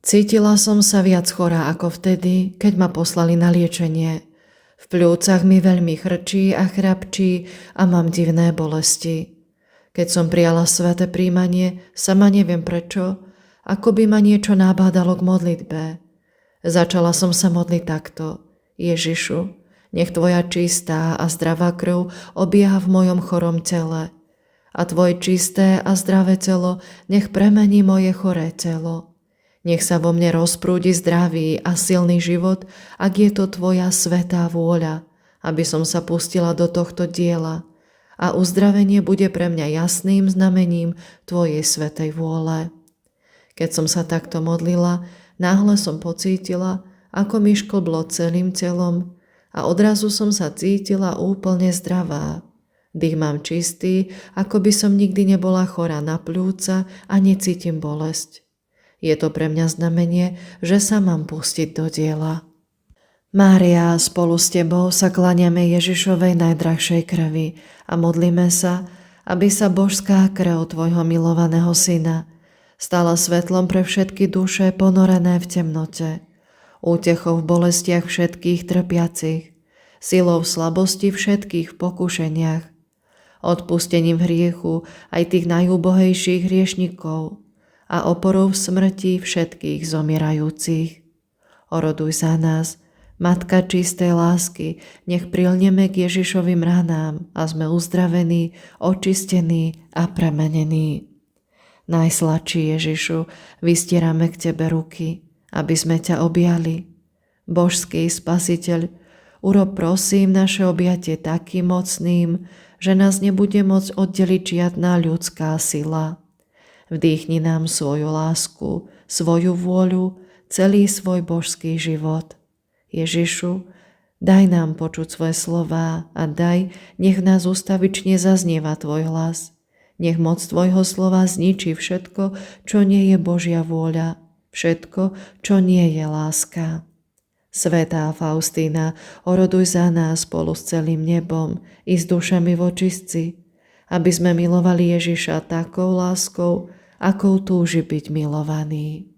Cítila som sa viac chorá ako vtedy, keď ma poslali na liečenie. V pľúcach mi veľmi chrčí a chrapčí a mám divné bolesti. Keď som prijala sväté príjmanie, sama neviem prečo, ako by ma niečo nabádalo k modlitbe. Začala som sa modliť takto. Ježišu, nech tvoja čistá a zdravá krv obieha v mojom chorom tele a tvoje čisté a zdravé telo nech premení moje choré telo. Nech sa vo mne rozprúdi zdravý a silný život, ak je to tvoja svätá vôľa, aby som sa pustila do tohto diela a uzdravenie bude pre mňa jasným znamením tvojej svätej vôle. Keď som sa takto modlila, náhle som pocítila, ako mi šklblo celým telom a odrazu som sa cítila úplne zdravá. Dých mám čistý, ako by som nikdy nebola chorá na pľúca a necítim bolesť. Je to pre mňa znamenie, že sa mám pustiť do diela. Mária, spolu s tebou sa kláňame Ježišovej najdrahšej krvi a modlíme sa, aby sa božská krv tvojho milovaného syna stala svetlom pre všetky duše ponorené v temnote, útechou v bolestiach všetkých trpiacich, silou v slabosti všetkých v pokušeniach, odpustením hriechu aj tých najúbohejších hriešnikov a oporou v smrti všetkých zomierajúcich. Oroduj za nás, Matka čistej lásky, nech prilneme k Ježišovým ranám a sme uzdravení, očistení a premenení. Najsladší Ježišu, vystierame k Tebe ruky, aby sme ťa objali. Božský Spasiteľ, urob prosím naše objatie takým mocným, že nás nebude môcť oddeliť žiadna ľudská sila. Vdýchni nám svoju lásku, svoju vôľu, celý svoj božský život. Ježišu, daj nám počuť svoje slová a daj, nech v nás ustavične zaznieva Tvoj hlas. Nech moc Tvojho slova zničí všetko, čo nie je Božia vôľa, všetko, čo nie je láska. Svätá Faustína, oroduj za nás spolu s celým nebom i s dušami v očistci, aby sme milovali Ježiša takou láskou, akou túži byť milovaný.